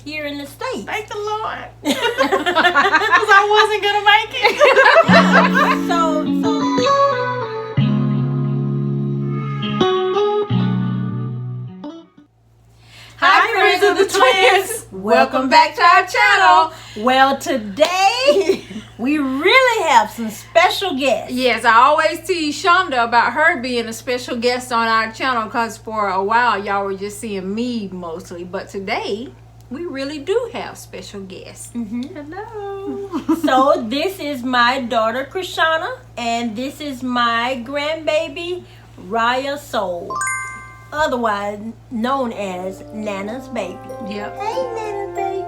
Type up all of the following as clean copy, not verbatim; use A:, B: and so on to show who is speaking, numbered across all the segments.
A: here in the States.
B: Thank the Lord. Because I wasn't going to make it.
A: Hi, friends of the twins. Welcome back to our channel. Well, today we really have some special guests.
C: Yes, I always tease Shonda about her being a special guest on our channel because for a while y'all were just seeing me mostly. But today we really do have special guests.
B: Hello.
A: So this is my daughter, Krishana, and this is my grandbaby, Raya Soul, otherwise known as Nana's baby.
C: Yep.
A: Hey, Nana baby.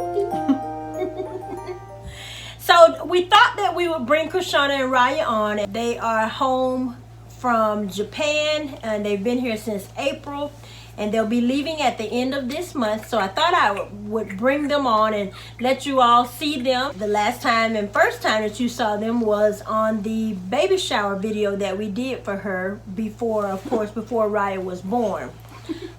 A: So we thought that we would bring Krishana and Raya on. They are home from Japan, and they've been here since April, and they'll be leaving at the end of this month. So I thought I would bring them on and let you all see them. The last time and first time that you saw them was on the baby shower video that we did for her before, of course, before Raya was born.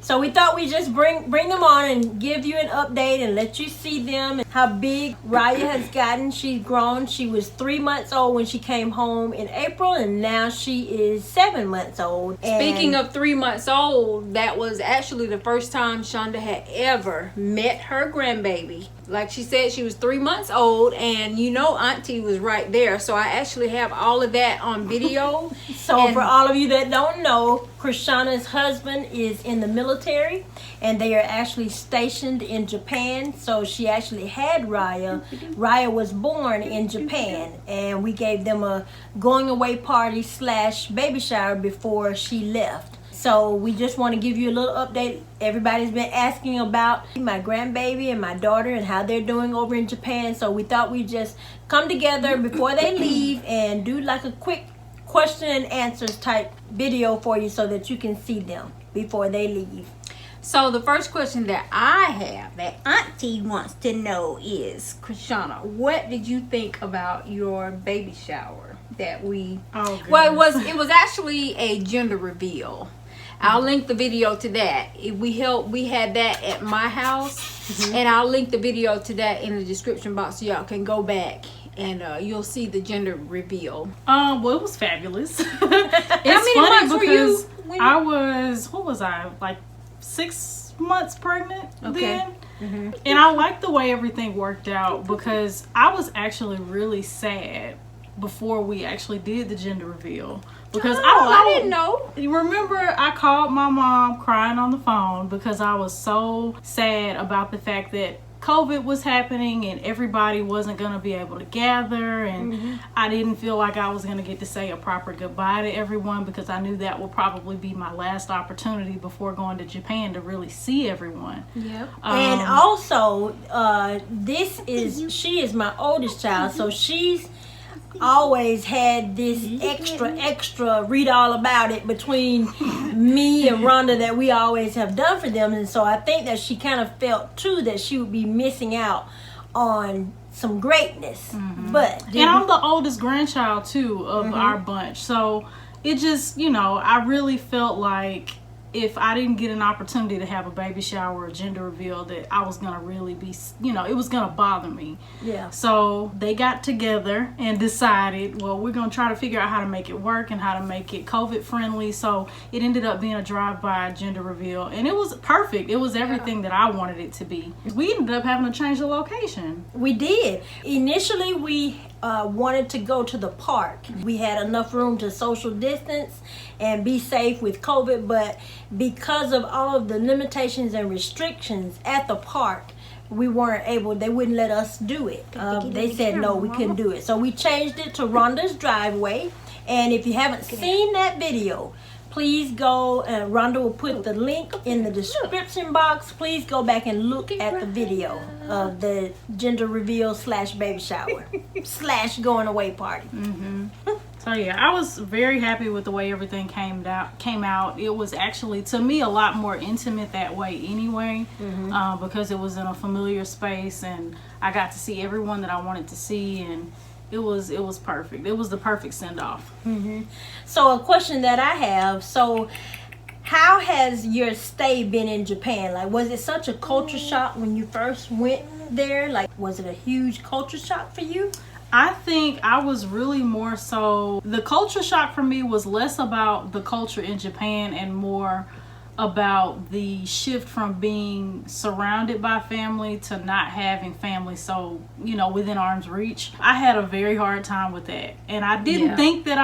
A: So we thought we'd just bring them on and give you an update and let you see them and how big Raya has gotten. She's grown. She was 3 months old when she came home in April, and now she is 7 months old.
C: Speaking of 3 months old, that was actually the first time Shonda had ever met her grandbaby. Like she said, she was 3 months old, and you know Auntie was right there. So I actually have all of that on video.
A: So for all of you that don't know, Krishana's husband is in the military, and they are actually stationed in Japan. So she actually had Raya. Raya was born in Japan, and we gave them a going away party / baby shower before she left. So we just want to give you a little update. Everybody's been asking about my grandbaby and my daughter and how they're doing over in Japan. So we thought we'd just come together before they leave and do like a quick question and answers type video for you so that you can see them before they leave.
C: So the first question that I have that Auntie wants to know is, Krishana, what did you think about your baby shower that we...
B: Oh, goodness.
C: Well, it was actually a gender reveal. I'll link the video to that. We had that at my house, and I'll link the video to that in the description box so y'all can go back and you'll see the gender reveal.
B: Well, it was fabulous. It's
C: How many
B: funny
C: months were you
B: because
C: when-
B: I was, what was I, like 6 months pregnant then? And I liked the way everything worked out because I was actually really sad before we actually did the gender reveal. Because
C: I didn't know.
B: You remember I called my mom crying on the phone because I was so sad about the fact that COVID was happening and everybody wasn't going to be able to gather, and I didn't feel like I was going to get to say a proper goodbye to everyone because I knew that would probably be my last opportunity before going to Japan to really see everyone.
C: Yep.
A: And also, she is my oldest child, so she's always had this extra read all about it between me and Rhonda that we always have done for them. And so I think that she kind of felt too that she would be missing out on some greatness. But
B: and I'm the oldest grandchild too of our bunch, so it just, you know, I really felt like if I didn't get an opportunity to have a baby shower or gender reveal, that I was going to really be, you know, it was going to bother me.
A: Yeah.
B: So they got together and decided, well, we're going to try to figure out how to make it work and how to make it COVID friendly. So it ended up being a drive-by gender reveal, and it was perfect. It was everything that I wanted it to be. We ended up having to change the location.
A: We did. Initially, we wanted to go to the park. We had enough room to social distance and be safe with COVID, but because of all of the limitations and restrictions at the park, we weren't able, they wouldn't let us do it. They said no, we couldn't do it. So we changed it to Rhonda's driveway. And if you haven't seen that video, please go, and Rhonda will put the link in the description box. Please go back and look at the video of the gender reveal / baby shower / going away party.
B: So yeah, I was very happy with the way everything came out. It was actually, to me, a lot more intimate that way anyway, because it was in a familiar space and I got to see everyone that I wanted to see, and it was perfect. It was the perfect send-off.
A: So a question that I have, so How has your stay been in Japan? Like, was it such a culture shock when you first went there? Like, was it a huge culture shock for you?
B: I think I was really more so, the culture shock for me was less about the culture in Japan and more about the shift from being surrounded by family to not having family so, within arm's reach. I had a very hard time with that. And I didn't think that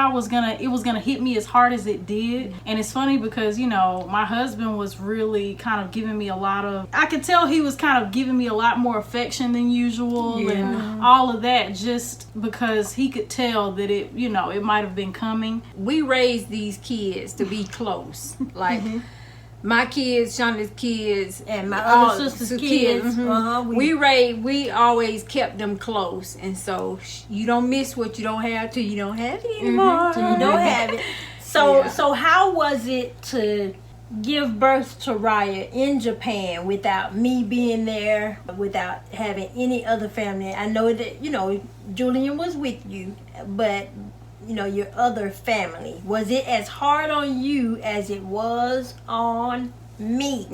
B: it was gonna hit me as hard as it did. And it's funny because, my husband was really kind of giving me I could tell he was kind of giving me a lot more affection than usual and all of that, just because he could tell that it might have been coming.
C: We raised these kids to be close. Like, my kids, Shonda's kids,
A: and my other sister's kids.
C: We always kept them close, and so you don't miss what you don't have till you don't have it anymore.
A: You don't have it. So how was it to give birth to Raya in Japan without me being there, without having any other family? I know that Julian was with you, but your other family, was it as hard on you as it was on me?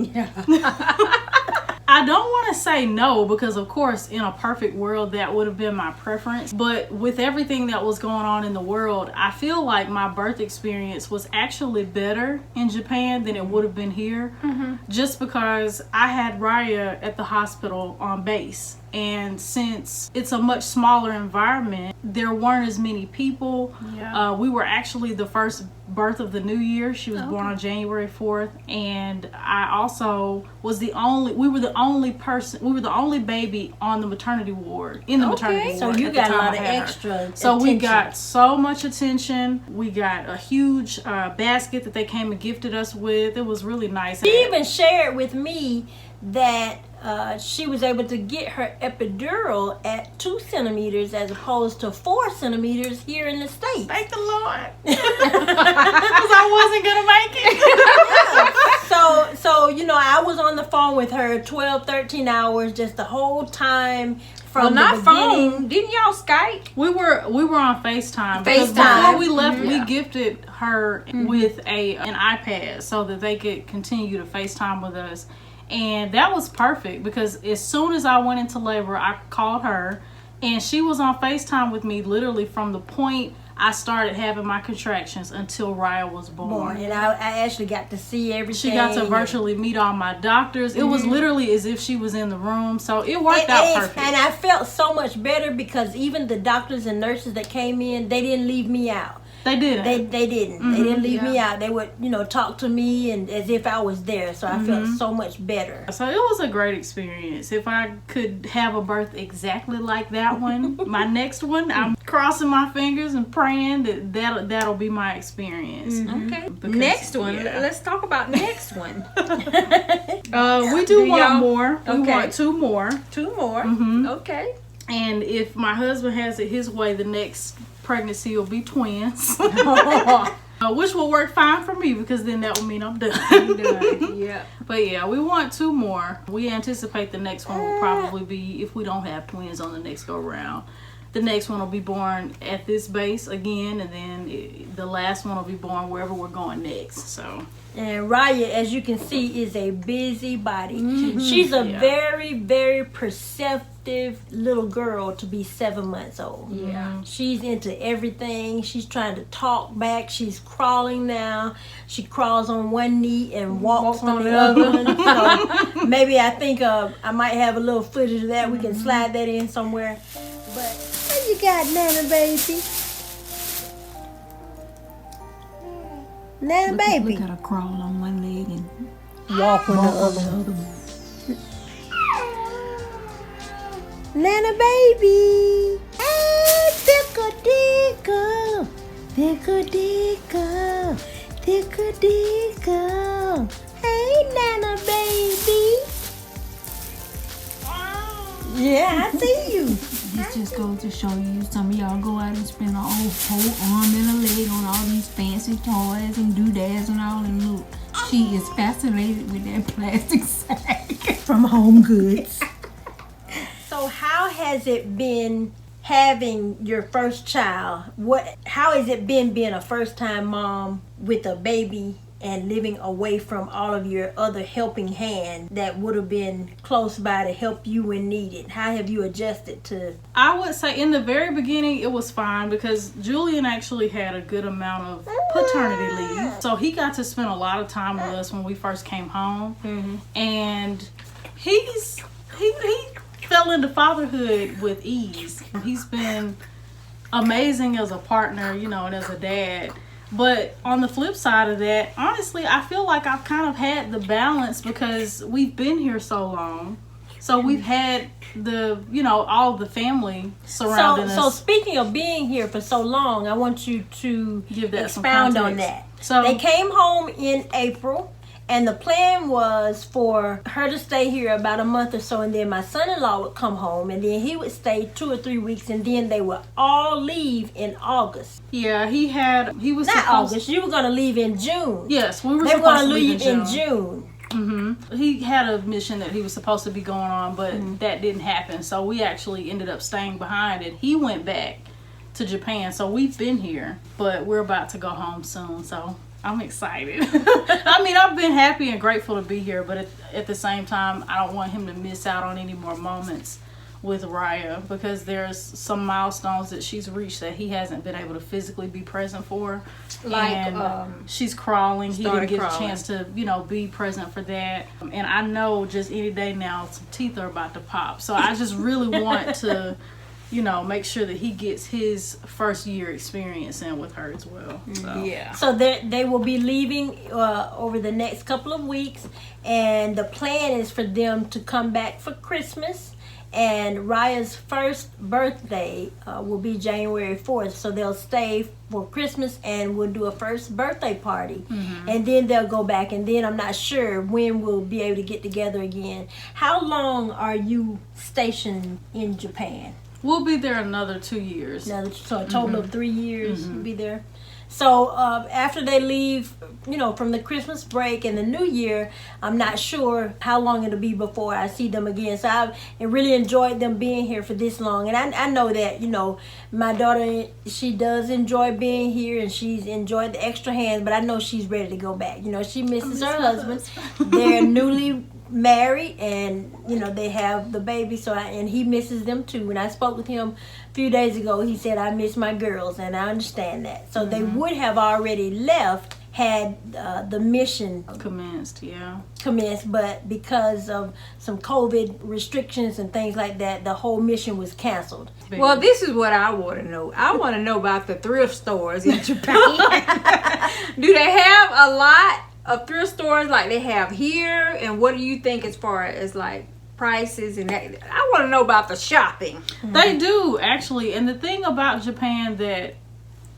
B: I don't want to say no, because of course in a perfect world that would have been my preference, but with everything that was going on in the world, I feel like my birth experience was actually better in Japan than it would have been here, just because I had Raya at the hospital on base. And since it's a much smaller environment, there weren't as many people. We were actually the first birth of the new year. She was born on January 4th. And I also was we were the only baby on the maternity ward, in the maternity ward.
A: So you got a lot of extra attention.
B: So we got so much attention. We got a huge basket that they came and gifted us with. It was really nice.
A: She even shared with me that she was able to get her epidural at 2 centimeters as opposed to 4 centimeters here in the States.
B: Thank the Lord. Because I wasn't going to make it.
A: So I was on the phone with her 12, 13 hours just the whole time. From the beginning.
C: Phone. Didn't y'all Skype?
B: We were on FaceTime.
C: FaceTime.
B: Before we left, we gifted her with an iPad so that they could continue to FaceTime with us. And that was perfect, because as soon as I went into labor, I called her and she was on FaceTime with me literally from the point I started having my contractions until Raya was born.
A: And I actually got to see everything.
B: She got to virtually meet all my doctors. It was literally as if she was in the room. So it worked out perfect.
A: And I felt so much better because even the doctors and nurses that came in, they didn't leave me out.
B: They didn't.
A: They didn't. They didn't leave me out. They would, talk to me and as if I was there. So I felt so much better.
B: So it was a great experience. If I could have a birth exactly like that one, my next one, I'm crossing my fingers and praying that'll be my experience.
C: Okay. Because, next one. Yeah. Let's talk about next one.
B: We do want more. We want 2 more.
C: 2 more. Okay.
B: And if my husband has it his way, the next pregnancy will be twins. Which will work fine for me, because then that will mean I'm done.
C: Yeah.
B: But yeah, we want 2 more. We anticipate the next one will probably be, if we don't have twins on the next go round, the next one will be born at this base again, and then the last one will be born wherever we're going next. So.
A: And Raya, as you can see, is a busybody. She's a very, very perceptive little girl to be 7 months old.
C: Yeah.
A: She's into everything. She's trying to talk back. She's crawling now. She crawls on one knee and walks on the other one. So maybe I think I might have a little footage of that. We can slide that in somewhere. But what you got, Nana baby? Nana baby.
C: Look at her crawl on one leg and
A: walk on the other. Nana baby. Hey, tickle, tickle, tickle, tickle, tickle. Hey, Nana baby. Yeah, I see you.
C: This just goes to show you, some of y'all go out and spend a whole arm and a leg on all these fancy toys and doodads and all, and look, she is fascinated with that plastic sack
A: from Home Goods. So how has it been having your first child? How has it been being a first-time mom with a baby and living away from all of your other helping hand that would have been close by to help you when needed? How have you adjusted to?
B: I would say in the very beginning it was fine because Julian actually had a good amount of paternity leave. So he got to spend a lot of time with us when we first came home. And he fell into fatherhood with ease. He's been amazing as a partner, you know, and as a dad. But on the flip side of that, honestly, I feel like I've kind of had the balance because we've been here so long. So we've had the, you know, all the family surrounding us.
A: So speaking of being here for so long, I want you to
B: Give that
A: expound
B: some
A: on
B: context.
A: that.
B: So
A: they came home in April, and the plan was for her to stay here about a month or so, and then my son-in-law would come home, and then he would stay 2 or 3 weeks, and then they would all leave in August.
B: yeah, he was
A: Not
B: supposed.
A: August. You were going to leave in June.
B: Yes, we were
A: They were
B: supposed
A: going
B: to
A: to
B: leave
A: leave in June.
B: He had a mission that he was supposed to be going on, but that didn't happen. So we actually ended up staying behind, and he went back to Japan. So we've been here, but we're about to go home soon. So I'm excited. I mean, I've been happy and grateful to be here, but at the same time, I don't want him to miss out on any more moments with Raya because there's some milestones that she's reached that he hasn't been able to physically be present for.
C: Like,
B: she's crawling. He didn't get
C: crawling.
B: a chance to, you know, be present for that. And I know just any day now some teeth are about to pop. So I just really want to, you know, make sure that he gets his first year experience in with her as well. So.
C: Yeah.
A: So they will be leaving over the next couple of weeks, and the plan is for them to come back for Christmas. And Raya's first birthday will be January 4th. So they'll stay for Christmas and we'll do a first birthday party. And then they'll go back. And then I'm not sure when we'll be able to get together again. How long are you stationed in Japan?
B: We'll be there another 2 years.
A: So a total of 3 years you'll be there. So after they leave, you know, from the Christmas break and the New Year, I'm not sure how long it'll be before I see them again. So I really enjoyed them being here for this long. And I know that, you know, my daughter, she does enjoy being here and she's enjoyed the extra hands, but I know she's ready to go back. You know, she misses her husband. They're newly married, and you know they have the baby, so and he misses them too. When I spoke with him a few days ago, he said, I miss my girls, and I understand that. So they would have already left had the mission
B: Commenced,
A: but because of some COVID restrictions and things like that, the whole mission was canceled.
C: Well, this is what I want to know. I want to know about the thrift stores in Japan. Do they have a lot of thrift stores like they have here? And what do you think as far as like prices and that? I want to know about the shopping.
B: They do actually. And the thing about Japan that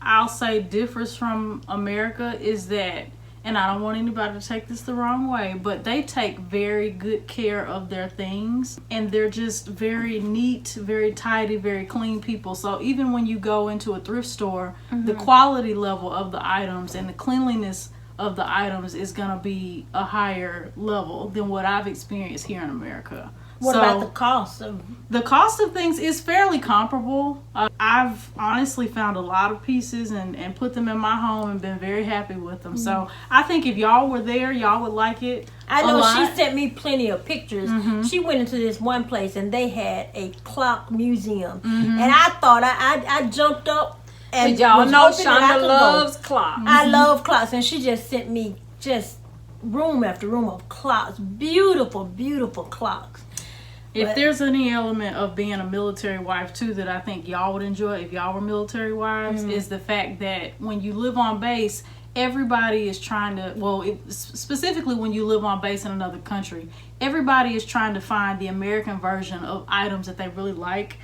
B: I'll say differs from America is that, and I don't want anybody to take this the wrong way, but they take very good care of their things, and they're just very neat, very tidy, very clean people. So even when you go into a thrift store, the quality level of the items and the cleanliness of the items is going to be a higher level than what I've experienced here in America.
A: What about the cost of?
B: The cost of things is fairly comparable. I've honestly found a lot of pieces and put them in my home and been very happy with them. So I think if y'all were there, y'all would like it.
A: I know she sent me plenty of pictures. She went into this one place and they had a clock museum, and I thought I jumped up. And
C: y'all know Shonda
A: loves
C: loves clocks.
A: I love clocks, and she just sent me just room after room of clocks, beautiful, beautiful clocks.
B: If there's any element of being a military wife too that I think y'all would enjoy if y'all were military wives, is the fact that when you live on base, everybody is trying to, specifically when you live on base in another country, everybody is trying to find the American version of items that they really like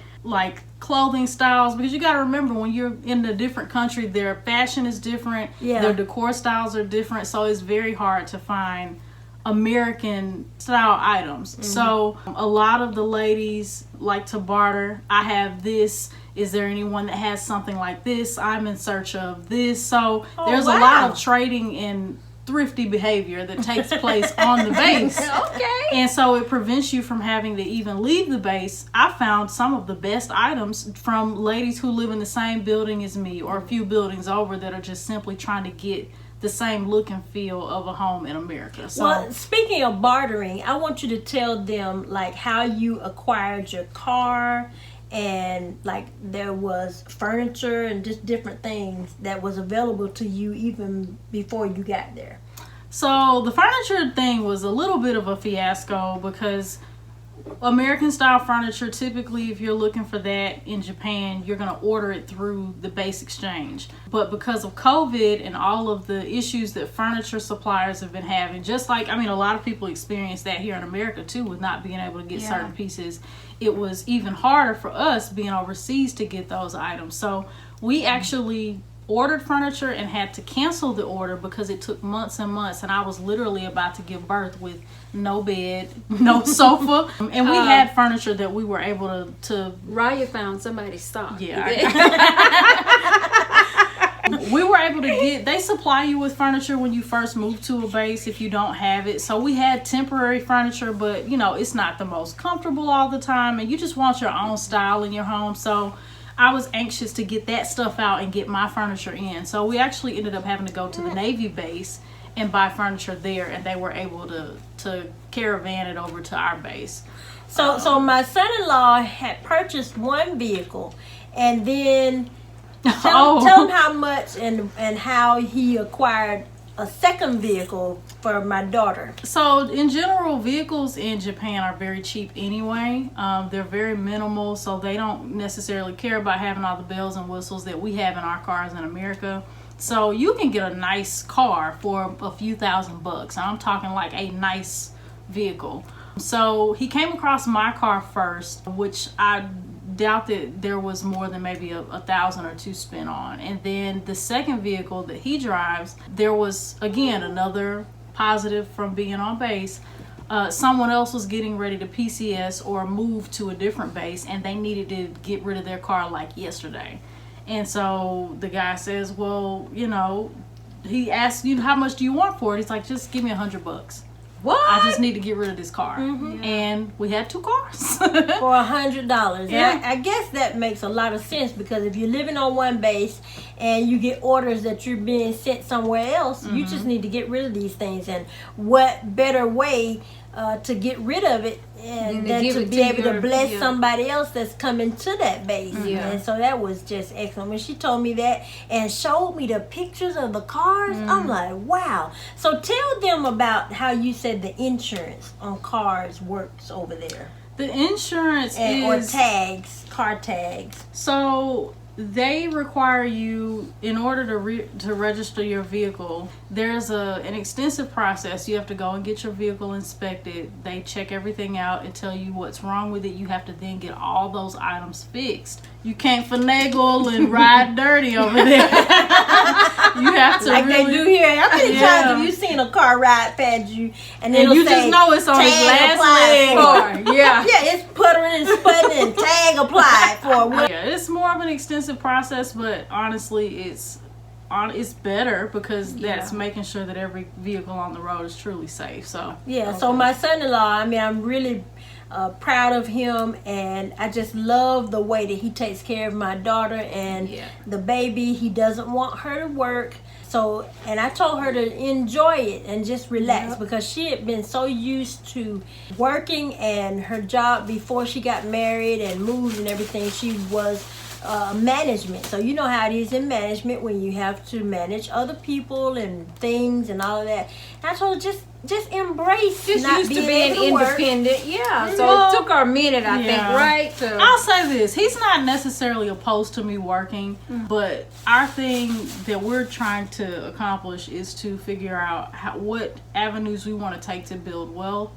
B: clothing styles, because you got to remember when you're in a different country, their fashion is different, their decor styles are different, so it's very hard to find American style items. So a lot of the ladies like to barter. I have this. Is there anyone that has something like this? I'm in search of this. So there's a lot of trading and thrifty behavior that takes place on the base.
C: Okay.
B: And so it prevents you from having to even leave the base. I found some of the best items from ladies who live in the same building as me or a few buildings over that are just simply trying to get the same look and feel of a home in America. So,
A: well, speaking of bartering, I want you to tell them like how you acquired your car, and like there was furniture and just different things that was available to you even before you got there.
B: so the furniture thing was a little bit of a fiasco because American style furniture, typically if you're looking for that in Japan, you're going to order it through the Base Exchange. But because of COVID and all of the issues that furniture suppliers have been having, just like, I mean, a lot of people experience that here in America too, with not being able to get certain pieces. It was even harder for us being overseas to get those items. So we actually ordered furniture and had to cancel the order because it took months and months, and I was literally about to give birth with no bed, no sofa, and we had furniture that we were able to
C: Raya found somebody's stock.
B: we were able to get, they supply you with furniture when you first move to a base if you don't have it. So we had temporary furniture, but you know, it's not the most comfortable all the time, and you just want your own style in your home. So I was anxious to get that stuff out and get my furniture in. So we actually ended up having to go to the Navy base and buy furniture there, and they were able to caravan it over to our base.
A: So my son-in-law had purchased one vehicle, and then tell him how much and how he acquired a second vehicle for my daughter.
B: So in general, vehicles in Japan are very cheap anyway. They're very minimal, so they don't necessarily care about having all the bells and whistles that we have in our cars in America. So you can get a nice car for a few $1,000s. I'm talking like a nice vehicle. So he came across my car first, which I doubt that there was more than maybe $1,000 or $2,000 spent on. And then the second vehicle that he drives, there was again another positive from being on base. Someone else was getting ready to PCS or move to a different base, and they needed to get rid of their car like yesterday. And so the guy says, well, you know, he asked, you know, how much do you want for it? He's like, just give me $100.
C: What?
B: I just need to get rid of this car. And we had 2 cars.
A: For $100.
B: Yeah.
A: And I guess that makes a lot of sense, because if you're living on one base and you get orders that you're being sent somewhere else, you just need to get rid of these things. And what better way to get rid of it and than to be able to bless somebody else that's coming to that base. And so that was just excellent. When she told me that and showed me the pictures of the cars, I'm like, wow. So tell them about how you said the insurance on cars works over there.
B: The insurance
A: or tags, car tags.
B: So they require you, in order to register your vehicle, there's an extensive process. You have to go and get your vehicle inspected. They check everything out and tell you what's wrong with it. You have to then get all those items fixed. You can't finagle and ride dirty over there. You have to
A: like
B: really,
A: they do here. How many times have you seen a car ride past you and
B: you just know it's on its last leg?
A: Yeah, it's puttering and sputting and tag applied for.
B: Yeah, it's more of an extensive process, but honestly, it's better because that's making sure that every vehicle on the road is truly safe. So
A: so my son-in-law, I mean, I'm really proud of him, and I just love the way that he takes care of my daughter and the baby. He doesn't want her to work, so, and I told her to enjoy it and just relax, because she had been so used to working, and her job before she got married and moved and everything, she was management. So you know how it is in management when you have to manage other people and things and all of that. And I told her just embrace not
C: used to
A: being
C: being independent. So it took her a minute, I think, right? So
B: I'll say this: he's not necessarily opposed to me working, but our thing that we're trying to accomplish is to figure out what avenues we want to take to build wealth,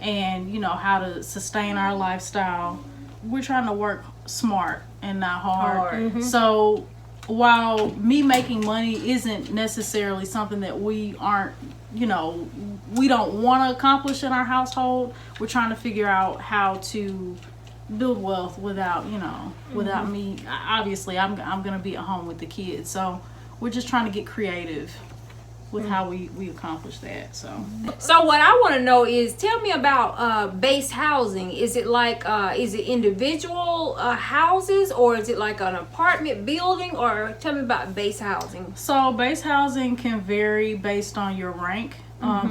B: and you know, how to sustain our lifestyle. We're trying to work smart and not hard. So while me making money isn't necessarily something that we aren't, you know, we don't want to accomplish in our household, we're trying to figure out how to build wealth without, you know, without me. Obviously, I'm going to be at home with the kids. So we're just trying to get creative. with how we accomplish that. So
C: what I want to know is, tell me about base housing. Is it like is it individual houses, or is it like an apartment building, or tell me about base housing?
B: So base housing can vary based on your rank.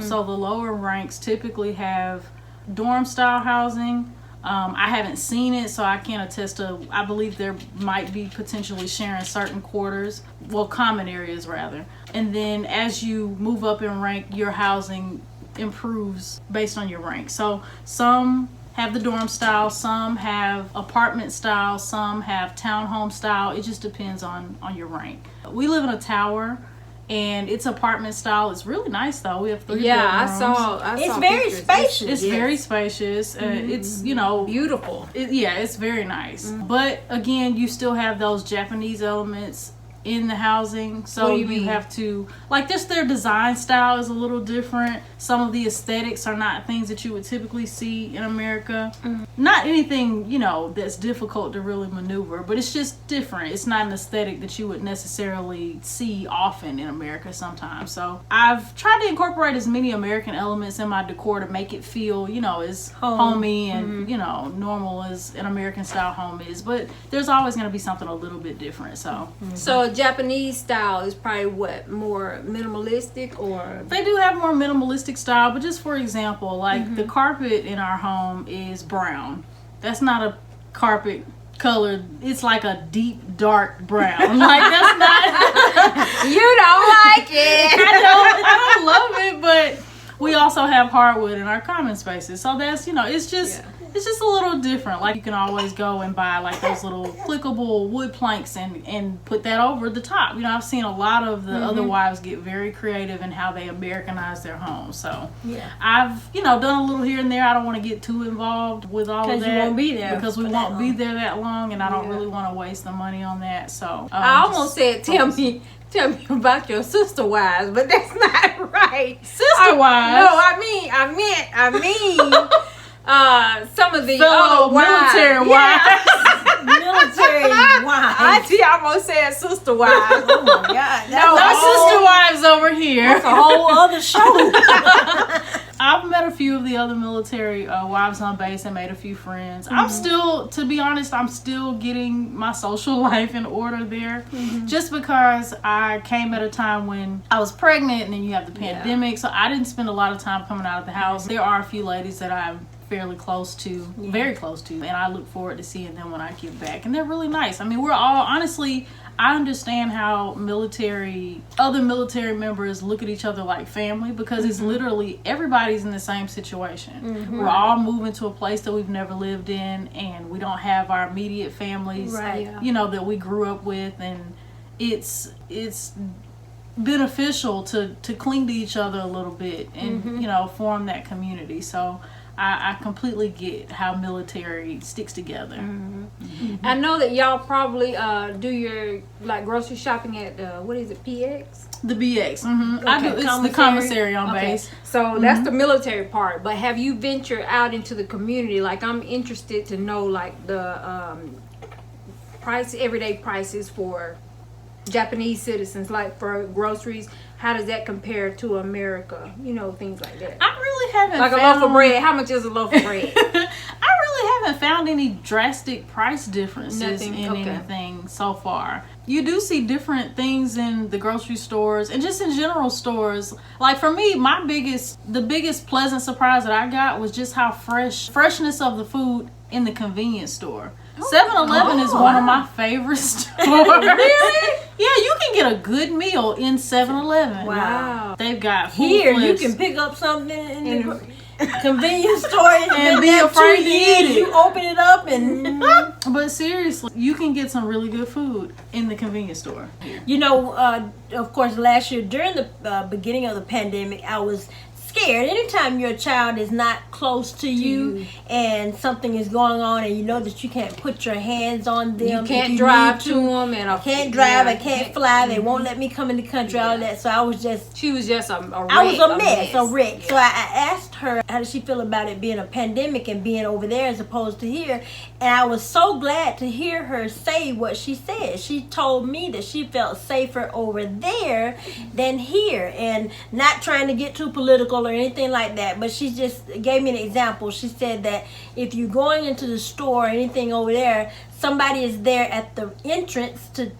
B: So the lower ranks typically have dorm style housing. I haven't seen it, so I can't attest to. I believe there might be potentially sharing certain quarters, well, common areas rather. And then as you move up in rank, your housing improves based on your rank. So some have the dorm style, some have apartment style, some have townhome style. It just depends on your rank. We live in a tower, and it's apartment style. It's really nice though. We have 3 bedrooms.
C: I saw
A: It's very
C: pictures.
A: spacious.
B: It's very spacious. It's, you know,
C: Beautiful.
B: it's very nice. But again, you still have those Japanese elements in the housing. So
C: What do you mean?
B: have to, like, just their design style is a little different. Some of the aesthetics are not things that you would typically see in America. Not anything, you know, that's difficult to really maneuver, but it's just different. It's not an aesthetic that you would necessarily see often in America sometimes. So I've tried to incorporate as many American elements in my decor to make it feel, you know, as homey and, you know, normal as an American style home is. But there's always going to be something a little bit different. So
C: Japanese style is probably what, more minimalistic, or
B: they do have more minimalistic style, but just for example, like the carpet in our home is brown. That's not a carpet colored, it's like a deep dark brown. Like, that's not
C: you don't like it.
B: I don't love it, but we also have hardwood in our common spaces. So that's, you know, it's just a little different. Like, you can always go and buy like those little clickable wood planks and put that over the top. You know, I've seen a lot of the other wives get very creative in how they Americanize their homes. So I've, you know, done a little here and there. I don't want to get too involved with all of that.
A: Because you won't be there.
B: Because we won't be there that long, and I don't really want to waste the money on that. So
C: I almost said, tell me about your sister wives, but that's not right.
B: Sister wives?
C: No, I mean. Some of the other
B: military wives.
A: Military wives.
C: I almost said sister wives.
A: Oh my God.
B: No, sister wives over here.
A: That's a whole other show.
B: I've met a few of the other military wives on base and made a few friends. I'm still, to be honest, I'm still getting my social life in order there. Just because I came at a time when I was pregnant, and then you have the pandemic, so I didn't spend a lot of time coming out of the house. There are a few ladies that I'm fairly close to, very close to, and I look forward to seeing them when I get back. And they're really nice. I mean, we're all, honestly, I understand how other military members look at each other like family, because it's literally everybody's in the same situation. We're all moving to a place that we've never lived in, and we don't have our immediate families, you know, that we grew up with, and it's beneficial to cling to each other a little bit and you know, form that community. So I completely get how military sticks together.
C: I know that y'all probably do your like grocery shopping at what is it, PX?
B: The BX. I do. It's the commissary on base.
C: So that's the military part. But have you ventured out into the community? Like, I'm interested to know like the everyday prices for Japanese citizens, like for groceries. How does that compare to America? You know, things like that.
B: I really haven't
C: like
B: found,
C: a loaf of bread. How much is a loaf of bread?
B: I really haven't found any drastic price differences in anything so far. You do see different things in the grocery stores and just in general stores. Like, for me, the biggest pleasant surprise that I got was just how freshness of the food in the convenience store. 7-Eleven is one of my favorite stores.
C: Really?
A: Yeah, you can get a good meal in 7-Eleven.
C: Wow.
A: They've got food
B: Here, you
A: flips.
B: can pick up something in the convenience store
A: And be afraid to eat it.
B: You open it up and
A: But seriously, you can get some really good food in the convenience store.
B: you know, of course, last year during the beginning of the pandemic, I was
A: scared. Anytime your child is not close to you and something is going on and you know that you can't put your hands on them.
C: You can't drive to them. And
A: I can't drive, I can't fly. They won't let me come in the country, all that. So I was just...
C: She was just a wreck.
A: I was a wreck. So I asked her, how does she feel about it being a pandemic and being over there as opposed to here? And I was so glad to hear her say what she said. She told me that she felt safer over there than here, and not trying to get too political or anything like that, but she just gave me an example. She said that if you're going into the store or anything over there, somebody is there at the entrance to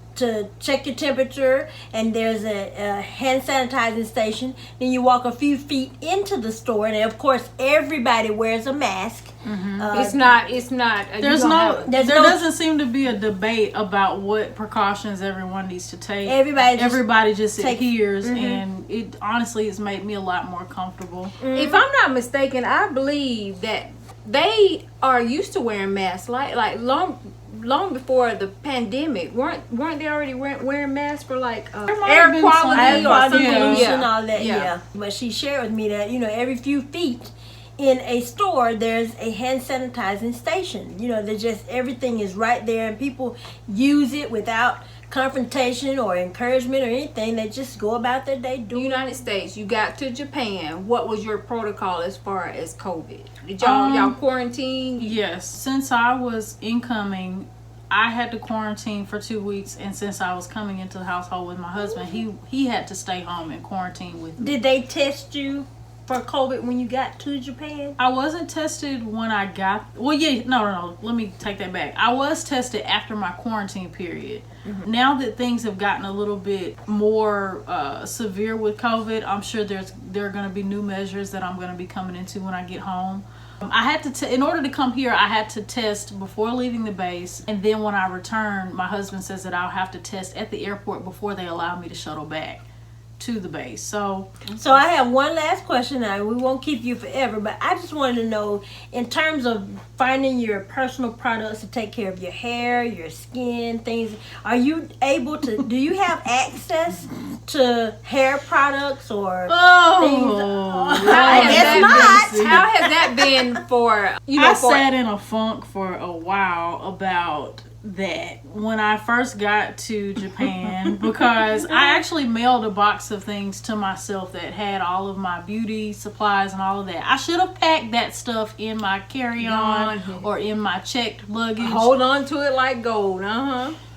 A: check your temperature, and there's a hand sanitizing station. Then you walk a few feet into the store, and of course everybody wears a mask.
C: It's not.
B: There doesn't seem to be a debate about what precautions everyone needs to take. Everybody just adheres, and it honestly has made me a lot more comfortable.
C: If I'm not mistaken, I believe that they are used to wearing masks, like long before the pandemic. Weren't they already wearing masks for like air quality or something?
A: And all that. Yeah. But she shared with me that every few feet in a store there's a hand sanitizing station. They're just, everything is right there, and people use it without confrontation or encouragement or anything. They just go about their day doing.
C: United States, you got to Japan. What was your protocol as far as COVID? Did y'all quarantine?
B: Yes, since I was incoming, I had to quarantine for 2 weeks, and since I was coming into the household with my husband, he had to stay home and quarantine with me.
A: Did they test you for COVID when you got to Japan?
B: I wasn't tested when I got... Well, yeah, no. Let me take that back. I was tested after my quarantine period. Now that things have gotten a little bit more severe with COVID, I'm sure there are going to be new measures that I'm going to be coming into when I get home. I had to, in order to come here, I had to test before leaving the base, and then when I return, my husband says that I'll have to test at the airport before they allow me to shuttle back to the base. So
A: I have one last question now. We won't keep you forever, but I just wanted to know, in terms of finding your personal products to take care of your hair, your skin, things, are you able to, do you have access to hair products or things?
C: I guess not. How has that been for,
B: I sat in a funk for a while about that when I first got to Japan, because I actually mailed a box of things to myself that had all of my beauty supplies and all of that. I should have packed that stuff in my carry-on or in my checked luggage.
C: Hold on to it like gold.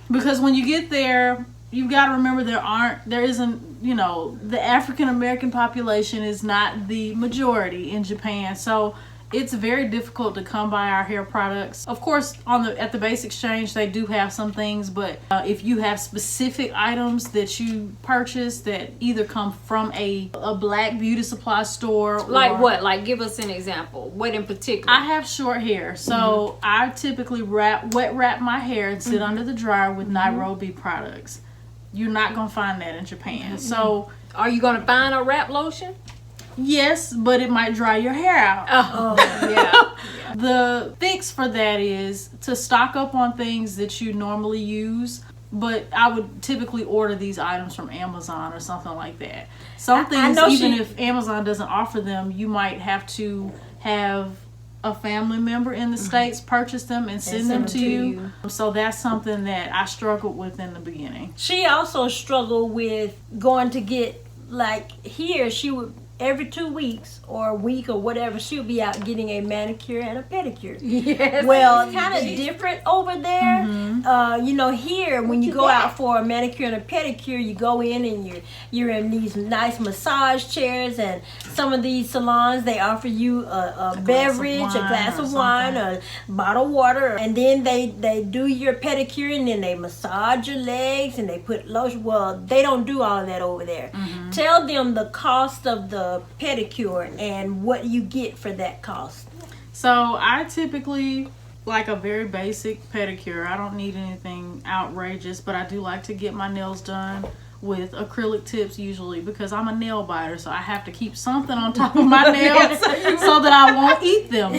B: Because when you get there, you've got to remember there isn't, the African American population is not the majority in Japan. So it's very difficult to come by our hair products. Of course, at the Base Exchange, they do have some things, but if you have specific items that you purchase that either come from a black beauty supply store,
C: like what? Like, give us an example. What in particular?
B: I have short hair, so I typically wet wrap my hair and sit under the dryer with Nairobi products. You're not gonna find that in Japan. So,
C: are you gonna find a wrap lotion?
B: Yes, but it might dry your hair out.
C: Yeah.
B: The fix for that is to stock up on things that you normally use, but I would typically order these items from Amazon or something like that. Some things, even if Amazon doesn't offer them, you might have to have a family member in the States purchase them and send them to you. So that's something that I struggled with in the beginning.
A: She also struggled with going to get, like here, she would every 2 weeks or a week or whatever, she'll be out getting a manicure and a pedicure.
C: Yes.
A: Well, kind of different over there. Here, when you go out for a manicure and a pedicure, you go in and you're in these nice massage chairs, and some of these salons, they offer you a beverage, a glass of wine, a bottle of water, and then they do your pedicure, and then they massage your legs and they put lotion. Well, they don't do all of that over there. Tell them the cost of the pedicure and what you get for that cost.
B: So I typically like a very basic pedicure. I don't need anything outrageous, but I do like to get my nails done with acrylic tips usually, because I'm a nail biter, so I have to keep something on top of my nails so that I won't eat them.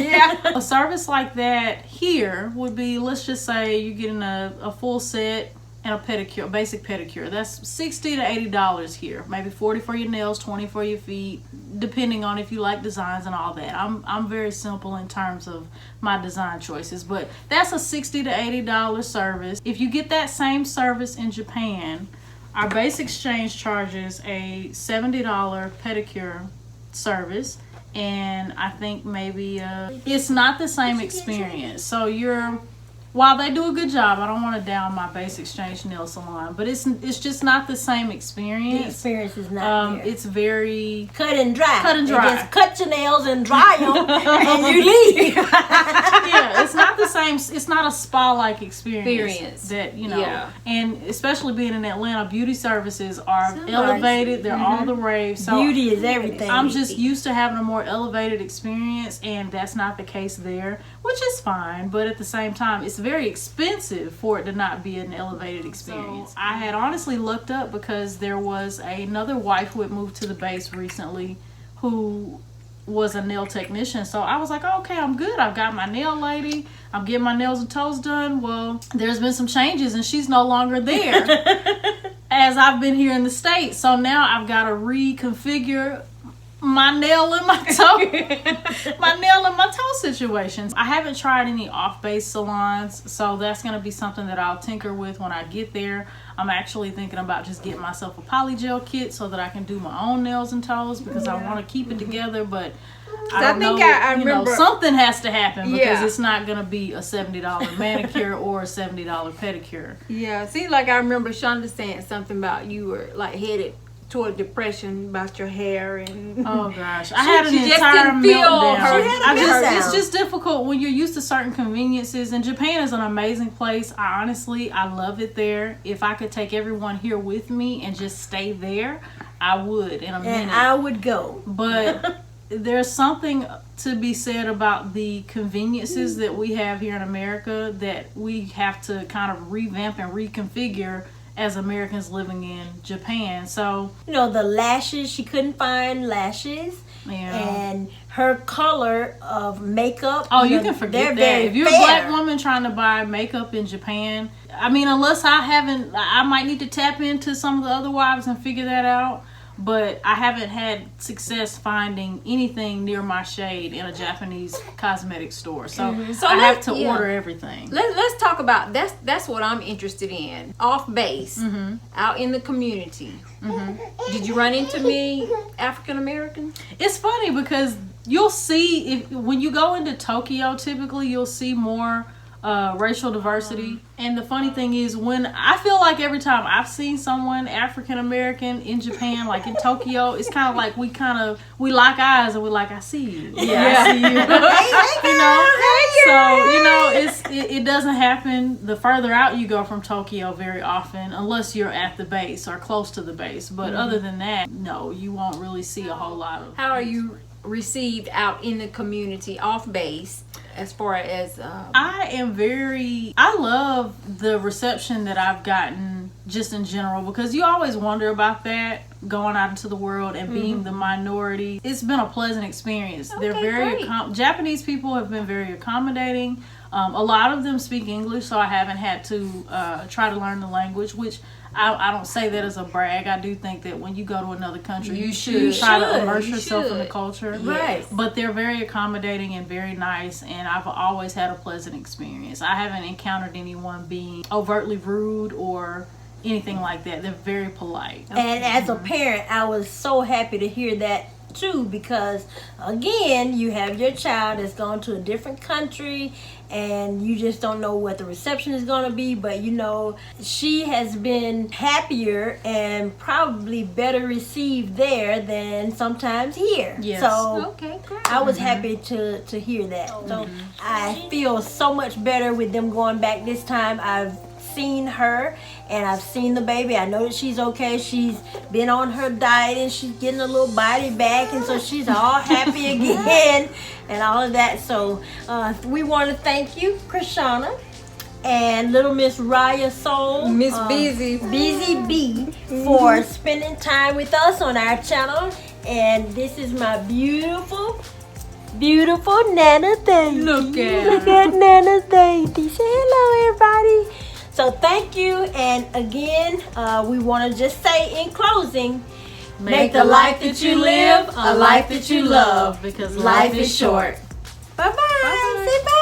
B: A service like that here would be, let's just say you're getting a full set and a pedicure, a basic pedicure. That's $60 to $80 here. Maybe $40 for your nails, $20 for your feet, depending on if you like designs and all that. I'm very simple in terms of my design choices, but that's a $60 to $80 service. If you get that same service in Japan, our base exchange charges a $70 pedicure service, and I think maybe it's not the same experience. So while they do a good job, I don't want to down my Base Exchange nail salon, but it's just not the same experience.
A: The experience is not there.
B: It's very
A: cut and dry.
B: Cut and dry.
A: You just cut your nails and dry them, and you leave.
B: Yeah, it's not the same. It's not a spa-like experience. That
C: Yeah.
B: And especially being in Atlanta, beauty services are elevated. They're all the rave. So
A: Beauty is everything.
B: I'm just used to having a more elevated experience, and that's not the case there, which is fine. But at the same time, it's very expensive for it to not be an elevated experience. So I had honestly looked up because there was another wife who had moved to the base recently who was a nail technician. So I was like, oh, okay, I'm good. I've got my nail lady. I'm getting my nails and toes done. Well, there's been some changes and she's no longer there as I've been here in the States. So now I've got to reconfigure my nail and my toe situations. I haven't tried any off-base salons, so that's going to be something that I'll tinker with when I get there. I'm actually thinking about just getting myself a polygel kit so that I can do my own nails and toes, because I want to keep it together, but I remember something has to happen, because it's not going to be a $70 manicure or a $70 pedicure.
C: Yeah, see, like I remember Shonda saying something about you were like headed toward depression about your hair, and
B: oh gosh, I had an entire meltdown. It's just difficult when you're used to certain conveniences, and Japan is an amazing place. I love it there. If I could take everyone here with me and just stay there, I would in a minute.
A: And I would go.
B: But there's something to be said about the conveniences that we have here in America that we have to kind of revamp and reconfigure as Americans living in Japan. So
A: the lashes, she couldn't find lashes. And her color of makeup.
B: Oh, you can forget that. If you're a black woman trying to buy makeup in Japan, I mean, unless I might need to tap into some of the other wives and figure that out. But I haven't had success finding anything near my shade in a Japanese cosmetic store. So I have to order everything.
C: Let's talk about that's what I'm interested in. Off base, out in the community. Did you run into many African Americans?
B: It's funny because you'll see when you go into Tokyo, typically you'll see more racial diversity. And the funny thing is, when I feel like every time I've seen someone African American in Japan, like in Tokyo, it's kind of like we lock eyes and we're like, I see you. I see you. It doesn't happen the further out you go from Tokyo very often, unless you're at the base or close to the base. But other than that, no, you won't really see a whole lot of.
C: How are you received out in the community off base? As far as
B: I love the reception that I've gotten just in general, because you always wonder about that going out into the world and being the minority. It's been a pleasant experience.
C: Okay,
B: they're very Japanese people have been very accommodating. A lot of them speak English, so I haven't had to try to learn the language, which I don't say that as a brag. I do think that when you go to another country, you should try to immerse yourself in the culture.
A: Right.
B: But they're very accommodating and very nice, and I've always had a pleasant experience. I haven't encountered anyone being overtly rude or anything like that. They're very polite.
A: And as a parent, I was so happy to hear that too, because again, you have your child that's gone to a different country and you just don't know what the reception is going to be, but she has been happier and probably better received there than sometimes here.
B: Yes.
A: So
C: okay, great.
A: I was happy to hear that. So I feel so much better with them going back this time. I've seen her and I've seen the baby. I know that she's okay. She's been on her diet and she's getting a little body back, and so she's all happy again and all of that. So we want to thank you, Krishana, and little Miss Raya Soul,
C: Miss Busy
A: B, for spending time with us on our channel. And this is my beautiful Nana Daisy.
C: Look
A: at Nana Daisy. Say hello, everybody. So So thank you. And again, we want to just say in closing, make the life that you live a life that you love,
B: because
A: life is short. Bye-bye. Say bye.